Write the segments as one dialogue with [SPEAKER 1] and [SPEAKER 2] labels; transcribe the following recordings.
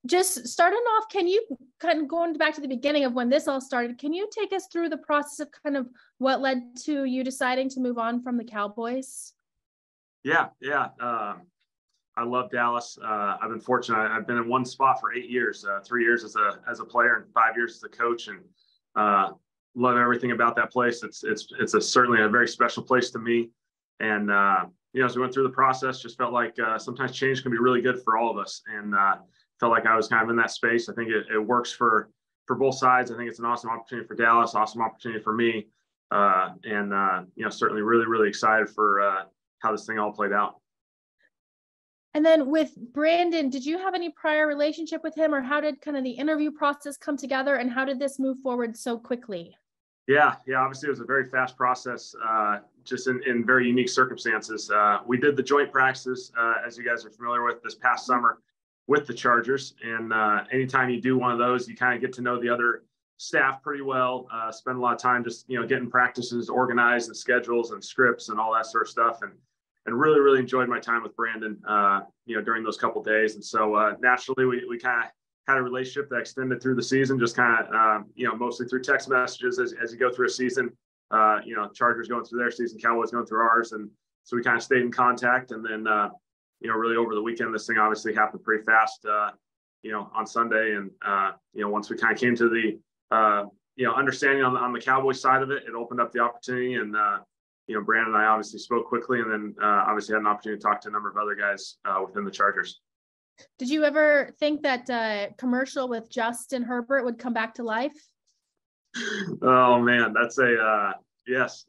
[SPEAKER 1] just starting off, can you kind of going back to the beginning of when this all started, can you take us through the process of kind of what led to you deciding to move on from the Cowboys?
[SPEAKER 2] Yeah. I love Dallas. I've been fortunate. I've been in one spot for 8 years, 3 years as a player and 5 years as a coach, and love everything about that place. It's certainly a very special place to me. And as we went through the process, just felt like sometimes change can be really good for all of us. And felt like I was kind of in that space. I think it works for both sides. I think it's an awesome opportunity for Dallas, awesome opportunity for me. Certainly really, really excited for how this thing all played out.
[SPEAKER 1] And then with Brandon, did you have any prior relationship with him, or how did kind of the interview process come together, and how did this move forward so quickly?
[SPEAKER 2] Yeah. Obviously, it was a very fast process, just in very unique circumstances. We did the joint practices, as you guys are familiar with, this past summer with the Chargers. And anytime you do one of those, you kind of get to know the other staff pretty well, spend a lot of time just, getting practices organized and schedules and scripts and all that sort of stuff. And really, really enjoyed my time with Brandon, during those couple of days. And so naturally, we kind of had a relationship that extended through the season, just kind of, mostly through text messages as you go through a season, Chargers going through their season, Cowboys going through ours. And so we kind of stayed in contact. And then, really over the weekend, this thing obviously happened pretty fast, on Sunday. And, once we kind of came to the, understanding on the Cowboys side of it, it opened up the opportunity. And, Brandon and I obviously spoke quickly, and then obviously had an opportunity to talk to a number of other guys within the Chargers.
[SPEAKER 1] Did you ever think that commercial with Justin Herbert would come back to life?
[SPEAKER 2] Oh man, that's yes.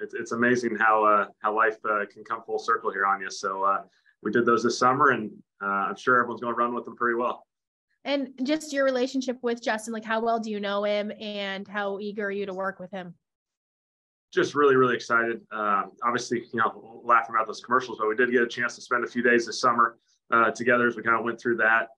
[SPEAKER 2] It's amazing how life can come full circle here on you. So we did those this summer, and I'm sure everyone's going to run with them pretty well.
[SPEAKER 1] And just your relationship with Justin, like how well do you know him, and how eager are you to work with him?
[SPEAKER 2] Just really, really excited. Obviously, laughing about those commercials, but we did get a chance to spend a few days this summer together as we kind of went through that.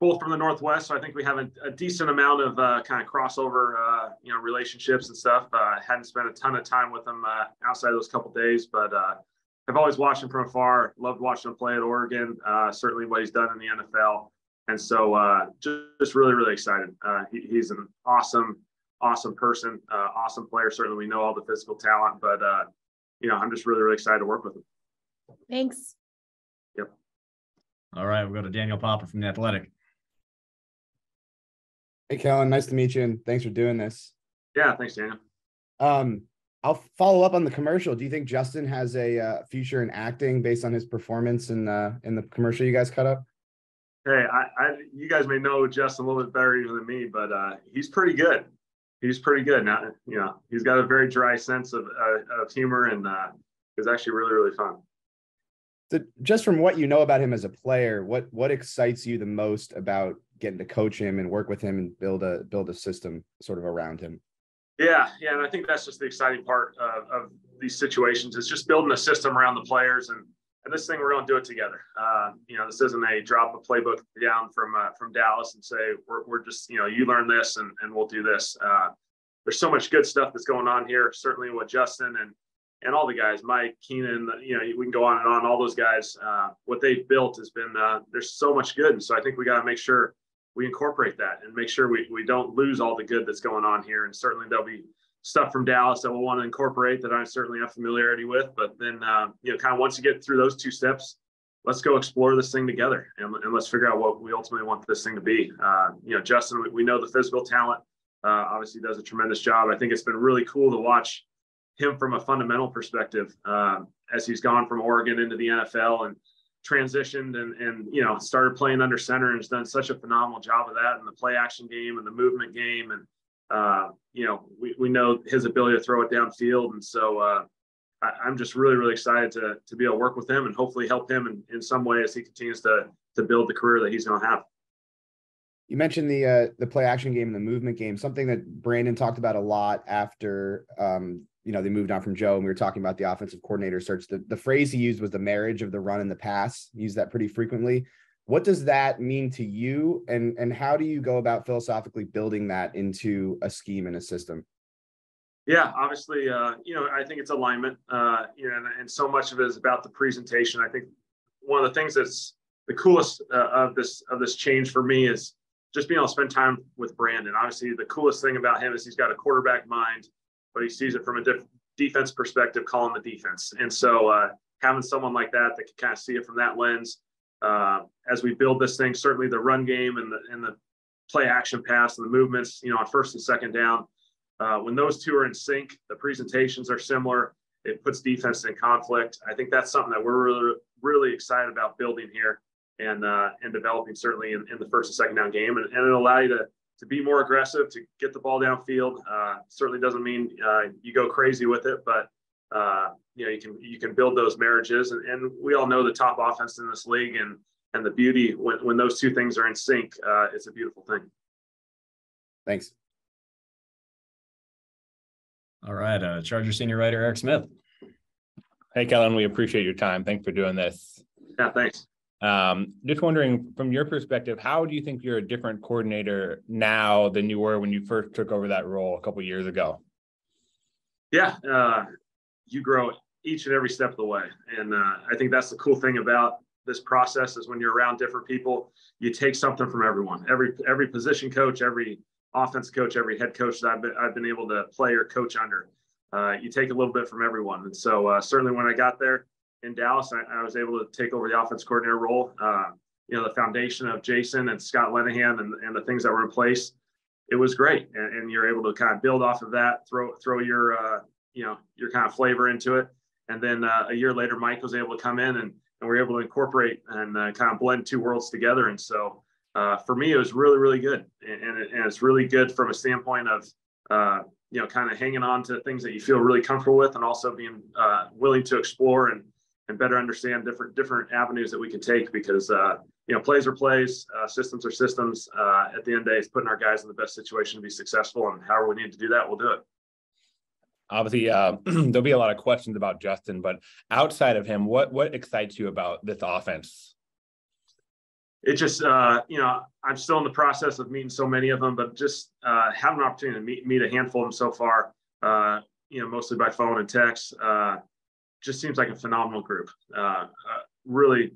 [SPEAKER 2] Both from the Northwest, so I think we have a decent amount of kind of crossover, relationships and stuff. Hadn't spent a ton of time with him outside of those couple of days, but I've always watched him from afar. Loved watching him play at Oregon. Certainly what he's done in the NFL, and so just really, really excited. He's an awesome person, awesome player. Certainly, we know all the physical talent, but I'm just really, really excited to work with him.
[SPEAKER 1] Thanks.
[SPEAKER 2] Yep.
[SPEAKER 3] All right, we'll go to Daniel Popper from The Athletic.
[SPEAKER 4] Hey, Kellen, nice to meet you, and thanks for doing this.
[SPEAKER 2] Yeah, thanks, Daniel.
[SPEAKER 4] I'll follow up on the commercial. Do you think Justin has a future in acting based on his performance in the commercial you guys cut up?
[SPEAKER 2] Hey, you guys may know Justin a little bit better even than me, but he's pretty good. He's pretty good. Now, he's got a very dry sense of humor, and it's actually really, really fun.
[SPEAKER 4] So just from what you know about him as a player, what excites you the most about getting to coach him and work with him and build a system sort of around him? Yeah,
[SPEAKER 2] and I think that's just the exciting part of these situations. It's just building a system around the players, and this thing, we're going to do it together. This isn't a drop a playbook down from Dallas and say we're just you learn this and we'll do this. There's so much good stuff that's going on here. Certainly with Justin and all the guys, Mike, Keenan, we can go on and on. All those guys, what they've built has been there's so much good, and so I think we got to make sure we incorporate that and make sure we don't lose all the good that's going on here. And certainly there'll be stuff from Dallas that we'll want to incorporate that I certainly have familiarity with. But then, kind of once you get through those two steps, let's go explore this thing together and let's figure out what we ultimately want this thing to be. Justin, we know the physical talent, obviously does a tremendous job. I think it's been really cool to watch him from a fundamental perspective as he's gone from Oregon into the NFL and transitioned and started playing under center and has done such a phenomenal job of that in the play action game and the movement game. And, we know his ability to throw it downfield. And so I'm just really, really excited to be able to work with him and hopefully help him in some way as he continues to build the career that he's going to have.
[SPEAKER 4] You mentioned the play action game and the movement game, something that Brandon talked about a lot after, they moved on from Joe, and we were talking about the offensive coordinator search. The phrase he used was the marriage of the run and the pass. He used that pretty frequently. What does that mean to you? And how do you go about philosophically building that into a scheme and a system?
[SPEAKER 2] Yeah, obviously, I think it's alignment, and so much of it is about the presentation. I think one of the things that's the coolest of this change for me is just being able to spend time with Brandon. Obviously, the coolest thing about him is he's got a quarterback mind, but he sees it from a defense perspective, calling the defense. And so having someone like that can kind of see it from that lens as we build this thing, certainly the run game and the play action pass and the movements, on first and second down. When those two are in sync, the presentations are similar. It puts defense in conflict. I think that's something that we're really, really excited about building here and developing certainly in the first and second down game. And it'll allow you to be more aggressive, to get the ball downfield. Certainly doesn't mean you go crazy with it, but you can build those marriages. And we all know the top offense in this league and the beauty when those two things are in sync, it's a beautiful thing.
[SPEAKER 4] Thanks.
[SPEAKER 3] All right. Charger senior writer, Eric Smith.
[SPEAKER 5] Hey, Kellen, we appreciate your time. Thanks for doing this.
[SPEAKER 2] Yeah, thanks.
[SPEAKER 5] Just wondering, from your perspective, how do you think you're a different coordinator now than you were when you first took over that role a couple of years ago?
[SPEAKER 2] Yeah, you grow each and every step of the way. And I think that's the cool thing about this process is when you're around different people, you take something from everyone. Every position coach, every offense coach, every head coach that I've been able to play or coach under. You take a little bit from everyone. And so certainly when I got there in Dallas, I was able to take over the offense coordinator role. The foundation of Jason and Scott Lenahan and the things that were in place, it was great. And you're able to kind of build off of that, throw your kind of flavor into it. And then a year later, Mike was able to come in and we were able to incorporate and kind of blend two worlds together. And so for me, it was really, really good. And it's really good from a standpoint of, kind of hanging on to things that you feel really comfortable with and also being willing to explore and better understand different avenues that we can take because, plays are plays, systems are systems. At the end of the day, it's putting our guys in the best situation to be successful. And however we need to do that, we'll do it.
[SPEAKER 5] Obviously, there'll be a lot of questions about Justin, but outside of him, what excites you about this offense?
[SPEAKER 2] It just, I'm still in the process of meeting so many of them, but just having an opportunity to meet a handful of them so far, mostly by phone and text, just seems like a phenomenal group. Really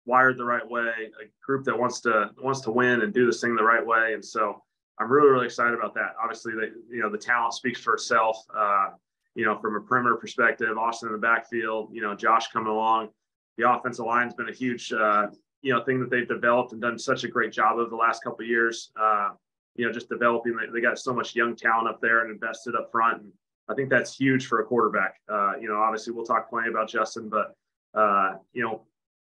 [SPEAKER 2] wired the right way, a group that wants to win and do this thing the right way. And so I'm really, really excited about that. Obviously, the talent speaks for itself. From a perimeter perspective, Austin in the backfield, Josh coming along. The offensive line's been a huge, thing that they've developed and done such a great job of the last couple of years. Just developing. They got so much young talent up there and invested up front. And I think that's huge for a quarterback. Obviously, we'll talk plenty about Justin, but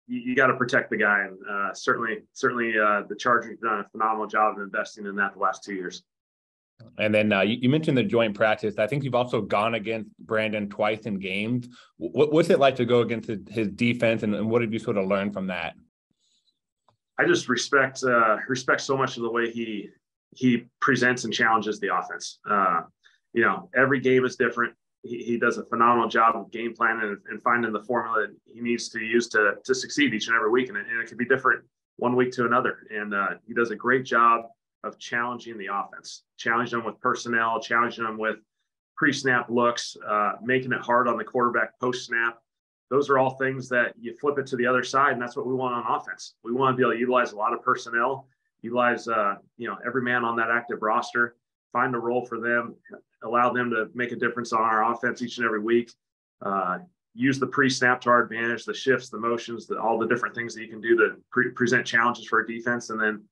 [SPEAKER 2] you got to protect the guy. And certainly, the Chargers have done a phenomenal job of investing in that the last 2 years.
[SPEAKER 5] And then you mentioned the joint practice. I think you've also gone against Brandon twice in games. What's it like to go against his defense, and what did you sort of learn from that?
[SPEAKER 2] I just respect so much of the way he presents and challenges the offense. Every game is different. He does a phenomenal job of game planning and finding the formula that he needs to use to succeed each and every week. And it can be different one week to another. And he does a great job of challenging the offense, challenging them with personnel, challenging them with pre-snap looks, making it hard on the quarterback post-snap. Those are all things that you flip it to the other side, and that's what we want on offense. We want to be able to utilize a lot of personnel, utilize every man on that active roster, find a role for them, allow them to make a difference on our offense each and every week. Use the pre-snap to our advantage, the shifts, the motions, all the different things that you can do to present challenges for a defense, and then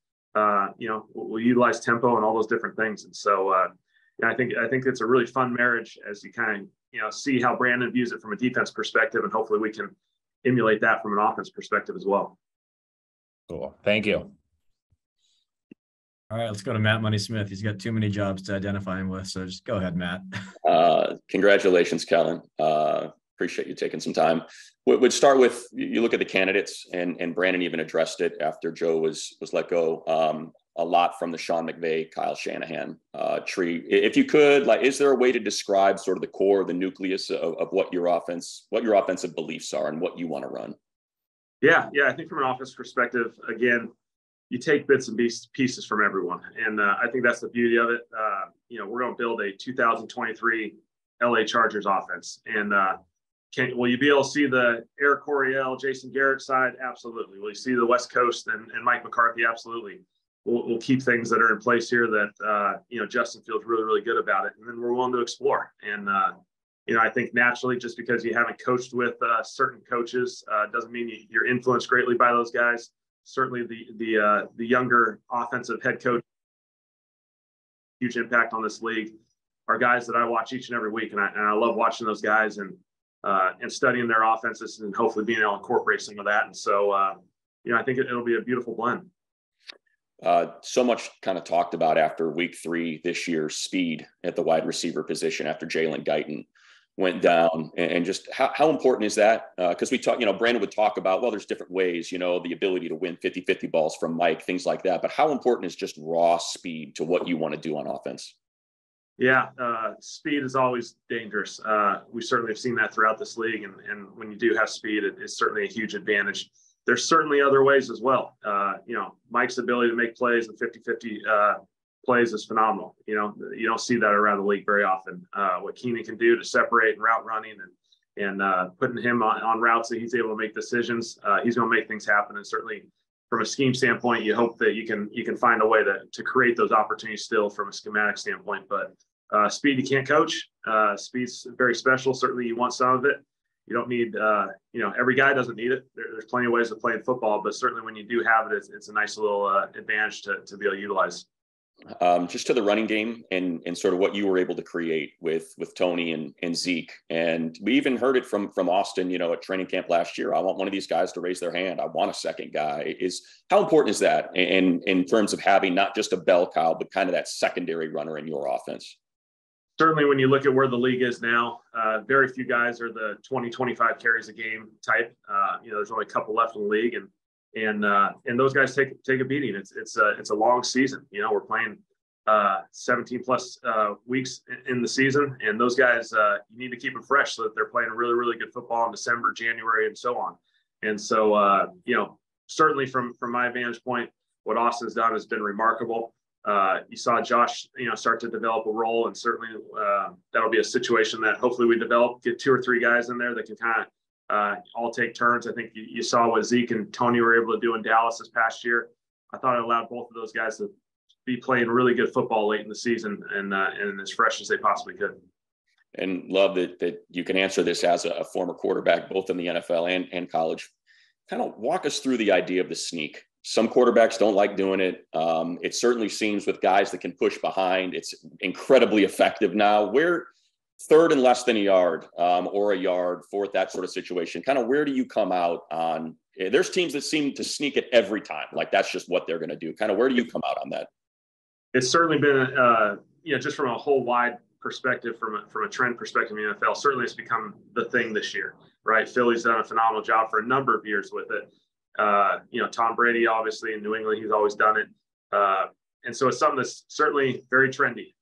[SPEAKER 2] we'll utilize tempo and all those different things. And so I think it's a really fun marriage as you kind of see how Brandon views it from a defense perspective, and hopefully we can emulate that from an offense perspective as well.
[SPEAKER 5] Cool. Thank you.
[SPEAKER 3] All right, let's go to Matt Money Smith. He's got too many jobs to identify him with, so just go ahead, Matt.
[SPEAKER 6] Congratulations, Kellen. Appreciate you taking some time. Would start with, you look at the candidates, and Brandon even addressed it after Joe was let go. A lot from the Sean McVay, Kyle Shanahan tree. If you could, is there a way to describe sort of the core, the nucleus of what your offensive beliefs are and what you want to run? Yeah. I think from an offense perspective, again, you take bits and pieces from everyone. And I think that's the beauty of it. We're going to build a 2023 LA Chargers offense. And
[SPEAKER 2] will you be able to see the Eric Coryell, Jason Garrett side? Absolutely. Will you see the West Coast and Mike McCarthy? Absolutely. We'll keep things that are in place here that, Justin feels really, really good about it. And then we're willing to explore. And, I think naturally, just because you haven't coached with certain coaches doesn't mean you're influenced greatly by those guys. Certainly the younger offensive head coach, huge impact on this league, are guys that I watch each and every week. And I love watching those guys and studying their offenses and hopefully being able to incorporate some of that. And so, I think it'll be a beautiful blend.
[SPEAKER 6] So much kind of talked about after week 3 this year, speed at the wide receiver position after Jalen Guyton went down, and just how important is that? Because we talk, Brandon would talk about, well, there's different ways, the ability to win 50-50 balls from Mike, things like that. But how important is just raw speed to what you want to do on offense?
[SPEAKER 2] Yeah, speed is always dangerous. We certainly have seen that throughout this league. And when you do have speed, it's certainly a huge advantage. There's certainly other ways as well. Mike's ability to make plays and 50-50 plays is phenomenal. You don't see that around the league very often. What Keenan can do to separate and route running and putting him on routes that he's able to make decisions, he's going to make things happen. And certainly from a scheme standpoint, you hope that you can find a way to create those opportunities still from a schematic standpoint. But speed you can't coach. Speed's very special. Certainly you want some of it. You don't need, every guy doesn't need it. There's plenty of ways to play in football, but certainly when you do have it, it's a nice little advantage to be able to utilize.
[SPEAKER 6] Just to the running game and sort of what you were able to create with Tony and Zeke. And we even heard it from Austin, at training camp last year. I want one of these guys to raise their hand. I want a second guy. How important is that in terms of having not just a bell cow, but kind of that secondary runner in your offense?
[SPEAKER 2] Certainly when you look at where the league is now, very few guys are the 20-25 carries a game type. There's only a couple left in the league, and those guys take a beating. It's a long season. We're playing 17 plus weeks in the season, and those guys, you need to keep them fresh so that they're playing really, really good football in December, January, and so on. And so, certainly from my vantage point, what Austin's done has been remarkable. You saw Josh, start to develop a role, and certainly that'll be a situation that hopefully we get 2 or 3 guys in there that can kind of all take turns. I think you saw what Zeke and Tony were able to do in Dallas this past year. I thought it allowed both of those guys to be playing really good football late in the season and as fresh as they possibly could.
[SPEAKER 6] And love that you can answer this as a former quarterback, both in the NFL and college. Kind of walk us through the idea of the sneak. Some quarterbacks don't like doing it. It certainly seems with guys that can push behind, it's incredibly effective now. Where 3rd and less than a yard or a yard, 4th, that sort of situation, kind of where do you come out on? There's teams that seem to sneak it every time. Like that's just what they're going to do. Kind of where do you come out on that?
[SPEAKER 2] It's certainly been, just from a whole wide perspective, from a trend perspective in the NFL, certainly it's become the thing this year, right? Philly's done a phenomenal job for a number of years with it. Tom Brady, obviously in New England, he's always done it. And so it's something that's certainly very trendy.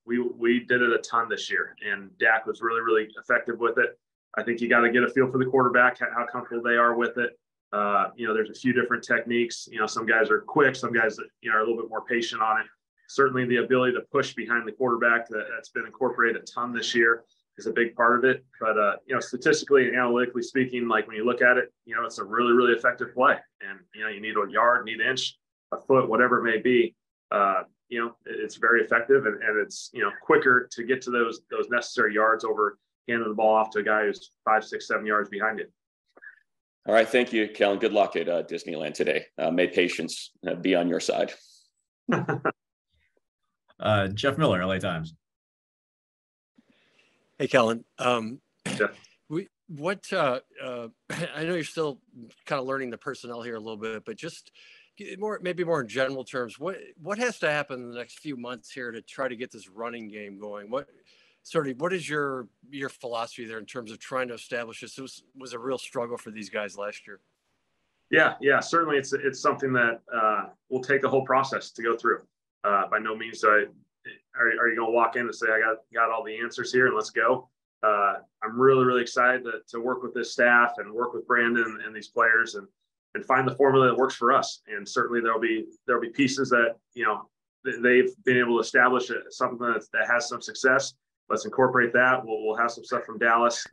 [SPEAKER 2] We did it a ton this year, and Dak was really, really effective with it. I think you got to get a feel for the quarterback, how comfortable they are with it. There's a few different techniques. Some guys are quick, some guys are a little bit more patient on it. Certainly the ability to push behind the quarterback that's been incorporated a ton this year is a big part of it. But, statistically and analytically speaking, like when you look at it, it's a really, really effective play. And, you need a yard, need an inch, a foot, whatever it may be. It's very effective and it's, quicker to get to those necessary yards over handing the ball off to a guy who's 5, 6, 7 yards behind it.
[SPEAKER 6] All right. Thank you, Kellen. Good luck at Disneyland today. May patience be on your side.
[SPEAKER 3] Jeff Miller, LA Times.
[SPEAKER 7] Hey, Kellen.
[SPEAKER 2] Yeah.
[SPEAKER 7] I know you're still kind of learning the personnel here a little bit, but just maybe more in general terms, what has to happen in the next few months here to try to get this running game going? What is your philosophy there in terms of trying to establish this? It was a real struggle for these guys last year.
[SPEAKER 2] Yeah, certainly it's something that will take a whole process to go through. By no means are you going to walk in and say, I got all the answers here and let's go. I'm really, really excited to work with this staff and work with Brandon and these players and find the formula that works for us. And certainly there'll be pieces that, they've been able to establish something that has some success. Let's incorporate that. We'll have some stuff from Dallas.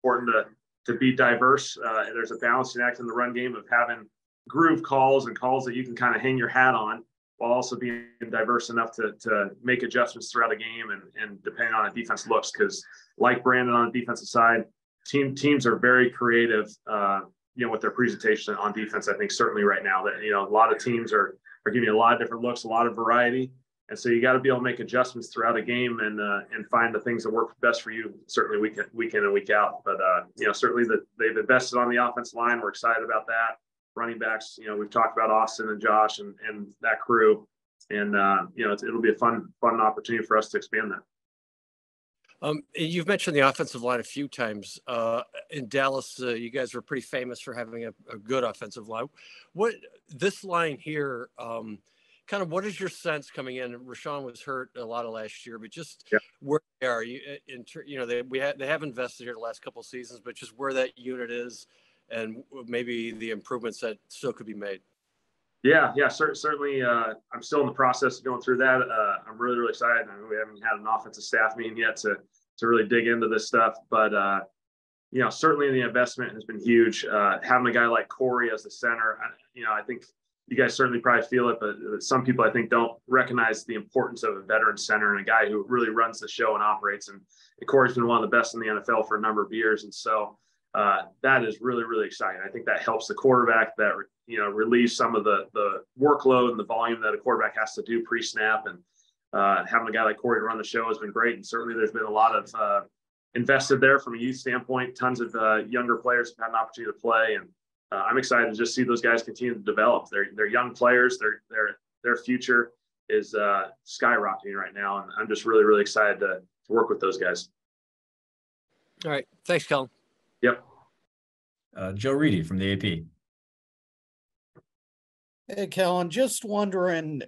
[SPEAKER 2] important to be diverse. There's a balancing act in the run game of having groove calls and calls that you can kind of hang your hat on, while also being diverse enough to make adjustments throughout a game and depending on how the defense looks. Because like Brandon on the defensive side, teams are very creative, with their presentation on defense. I think certainly right now that, a lot of teams are giving you a lot of different looks, a lot of variety. And so you got to be able to make adjustments throughout a game and find the things that work best for you, certainly week in and week out. But, certainly that they've invested on the offensive line. We're excited about that. Running backs, we've talked about Austin and Josh and that crew. And, it'll be a fun opportunity for us to expand that.
[SPEAKER 7] You've mentioned the offensive line a few times. In Dallas, you guys were pretty famous for having a good offensive line. What this line here, kind of what is your sense coming in? Rashawn was hurt a lot of last year, but just where they are you they have invested here the last couple of seasons, but just where that unit is and maybe the improvements that still could be made.
[SPEAKER 2] Yeah, certainly. I'm still in the process of going through that. I'm really, really excited. I mean, we haven't had an offensive staff meeting yet to really dig into this stuff, but certainly the investment has been huge. Having a guy like Corey as the center, I think you guys certainly probably feel it, but some people I think don't recognize the importance of a veteran center and a guy who really runs the show and operates. And Corey's been one of the best in the NFL for a number of years, and so that is really, really exciting. I think that helps the quarterback, that relieves some of the workload and the volume that a quarterback has to do pre-snap. And having a guy like Corey to run the show has been great. And certainly there's been a lot of invested there from a youth standpoint. Tons of younger players have had an opportunity to play, and I'm excited to just see those guys continue to develop. They're young players. Their future is skyrocketing right now, and I'm just really, really excited to work with those guys.
[SPEAKER 7] All right, thanks, Kellen.
[SPEAKER 2] Yep.
[SPEAKER 3] Joe Reedy from the AP.
[SPEAKER 8] Hey, Kellen, just wondering,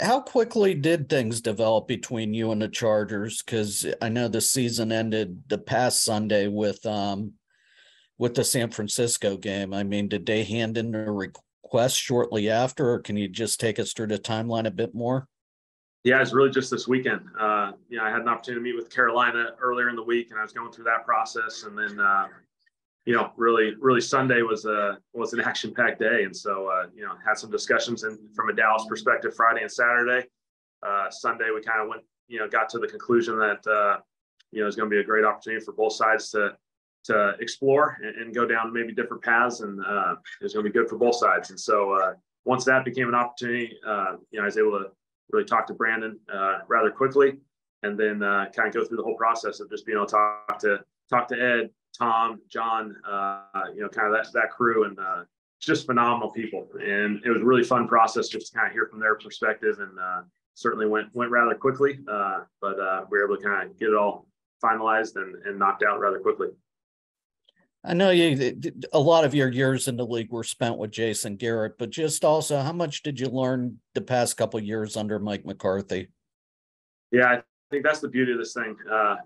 [SPEAKER 8] how quickly did things develop between you and the Chargers? Because I know the season ended the past Sunday with the San Francisco game. I mean, did they hand in a request shortly after, or can you just take us through the timeline a bit more?
[SPEAKER 2] Yeah, it's really just this weekend. I had an opportunity to meet with Carolina earlier in the week, and I was going through that process. And then, really Sunday was an action-packed day. And so, had some discussions from a Dallas perspective Friday and Saturday. Sunday, we kind of went, got to the conclusion that, it's going to be a great opportunity for both sides to explore and go down maybe different paths. And it's going to be good for both sides. And so once that became an opportunity, I was able to really talk to Brandon rather quickly, and then kind of go through the whole process of just being able to talk to Ed, Tom, John, kind of that crew, and just phenomenal people. And it was a really fun process just to kind of hear from their perspective, and certainly went rather quickly, but we were able to kind of get it all finalized and knocked out rather quickly.
[SPEAKER 8] I know a lot of your years in the league were spent with Jason Garrett, but just also, how much did you learn the past couple of years under Mike McCarthy? Yeah,
[SPEAKER 2] I think that's the beauty of this thing.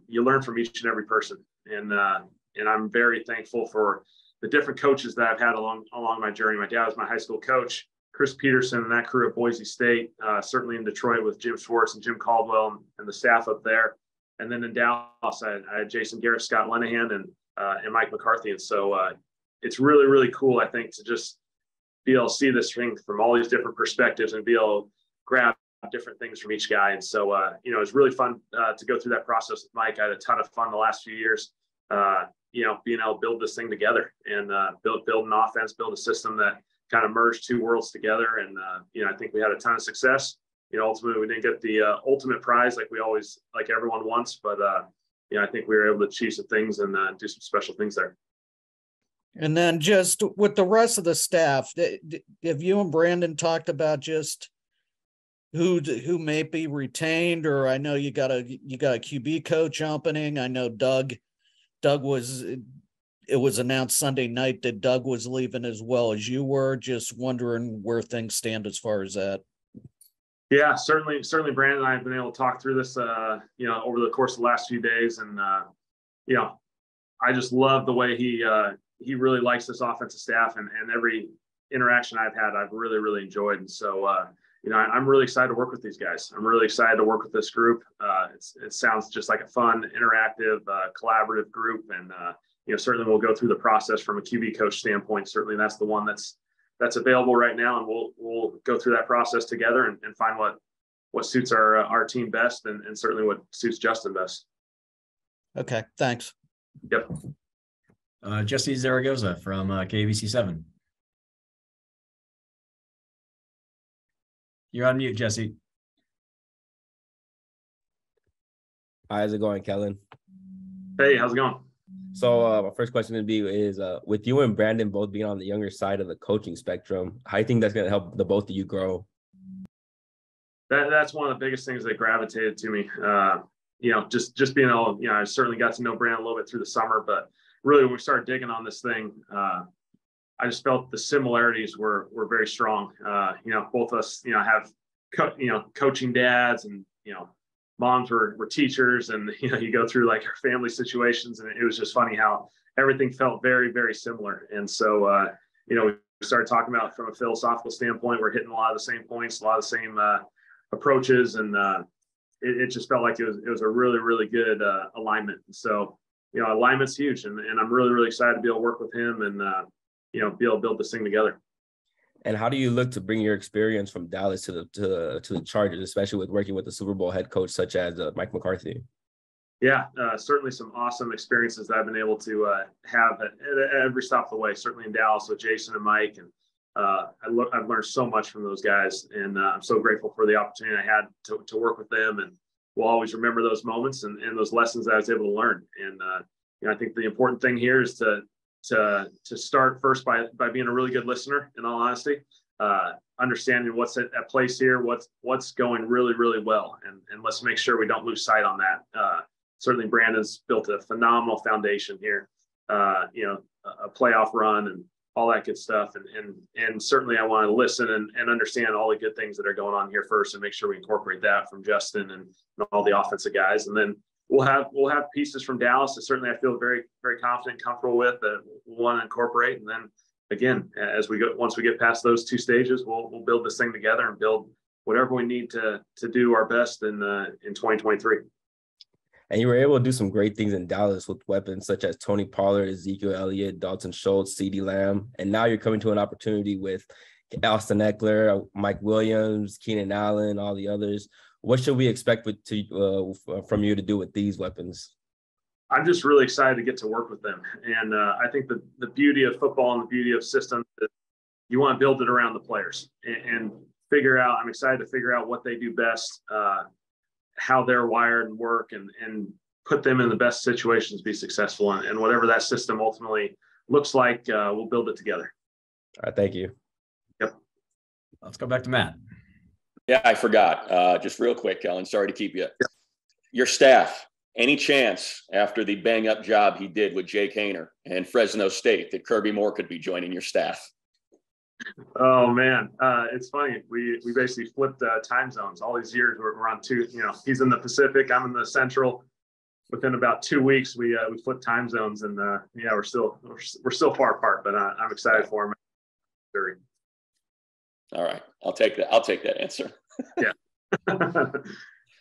[SPEAKER 2] You learn from each and every person, and I'm very thankful for the different coaches that I've had along my journey. My dad was my high school coach, Chris Peterson, and that crew at Boise State, certainly in Detroit with Jim Schwartz and Jim Caldwell and the staff up there. And then in Dallas, I had Jason Garrett, Scott Linehan, and Mike McCarthy. And so it's really, really cool, I think, to just be able to see this thing from all these different perspectives and be able to grab different things from each guy. And so, it's really fun to go through that process with Mike. I had a ton of fun the last few years, being able to build this thing together and build an offense, build a system that kind of merged two worlds together. And, I think we had a ton of success. Ultimately, we didn't get the ultimate prize like everyone wants, but I think we were able to achieve some things and do some special things there.
[SPEAKER 8] And then just with the rest of the staff, have you and Brandon talked about just who may be retained? Or I know you got a QB coach opening. I know Doug it was announced Sunday night that Doug was leaving as well as you were. Just wondering where things stand as far as that.
[SPEAKER 2] Yeah, certainly Brandon and I have been able to talk through this, over the course of the last few days. And, I just love the way he really likes this offensive staff, and every interaction I've had, I've really, really enjoyed. And so, I'm really excited to work with these guys. I'm really excited to work with this group. It sounds just like a fun, interactive, collaborative group. And, certainly we'll go through the process from a QB coach standpoint. Certainly that's the one that's available right now. And we'll go through that process together and find what suits our team best and certainly what suits Justin best.
[SPEAKER 8] Okay. Thanks.
[SPEAKER 2] Yep.
[SPEAKER 3] Jesse Zaragoza from KBC7. You're on mute, Jesse.
[SPEAKER 9] How's it going, Kellen?
[SPEAKER 2] Hey, how's it going?
[SPEAKER 9] So my first question is with you and Brandon both being on the younger side of the coaching spectrum, how do you think that's going to help the both of you grow?
[SPEAKER 2] That's one of the biggest things that gravitated to me. Just being able, I certainly got to know Brandon a little bit through the summer, but really when we started digging on this thing, I just felt the similarities were very strong. Both of us, have, coaching dads and, moms were teachers, and, you go through like our family situations, and it was just funny how everything felt very, very similar. And so, we started talking about from a philosophical standpoint, we're hitting a lot of the same points, a lot of the same approaches. And it just felt like it was a really, really good alignment. And so, alignment's huge, and I'm really, really excited to be able to work with him and, be able to build this thing together.
[SPEAKER 9] And how do you look to bring your experience from Dallas to the Chargers, especially with working with a Super Bowl head coach such as Mike McCarthy?
[SPEAKER 2] Yeah, certainly some awesome experiences that I've been able to have at every stop of the way, certainly in Dallas with Jason and Mike. And I've learned so much from those guys, and I'm so grateful for the opportunity I had to work with them. And we'll always remember those moments and those lessons that I was able to learn. And I think the important thing here is to start first by being a really good listener, in all honesty, understanding what's at place here, what's going really, really well. And let's make sure we don't lose sight on that. Certainly Brandon's built a phenomenal foundation here, a playoff run and all that good stuff. And certainly I want to listen and understand all the good things that are going on here first and make sure we incorporate that from Justin and all the offensive guys. And then we'll have pieces from Dallas that certainly I feel very, very confident, comfortable with, that we'll want to incorporate. And then again, once we get past those two stages, we'll build this thing together and build whatever we need to do our best in 2023.
[SPEAKER 9] And you were able to do some great things in Dallas with weapons such as Tony Pollard, Ezekiel Elliott, Dalton Schultz, CeeDee Lamb. And now you're coming to an opportunity with Austin Ekeler, Mike Williams, Keenan Allen, all the others. What should we expect from you to do with these weapons?
[SPEAKER 2] I'm just really excited to get to work with them. And I think the beauty of football and the beauty of systems is you want to build it around the players and figure out, I'm excited to figure out what they do best, how they're wired and work, and put them in the best situations to be successful. And whatever that system ultimately looks like, we'll build it together.
[SPEAKER 9] All right. Thank you.
[SPEAKER 2] Yep.
[SPEAKER 3] Let's go back to Matt.
[SPEAKER 6] Yeah, I forgot. Just real quick, Kellen, sorry to keep you. Yep. Your staff, any chance after the bang-up job he did with Jake Haener and Fresno State that Kirby Moore could be joining your staff?
[SPEAKER 2] Oh, man. It's funny. We basically flipped time zones. All these years we're on two, he's in the Pacific, I'm in the Central. Within about 2 weeks, we flipped time zones, and we're still far apart, but I'm excited for him.
[SPEAKER 6] All right. I'll take that answer.
[SPEAKER 2] Yeah.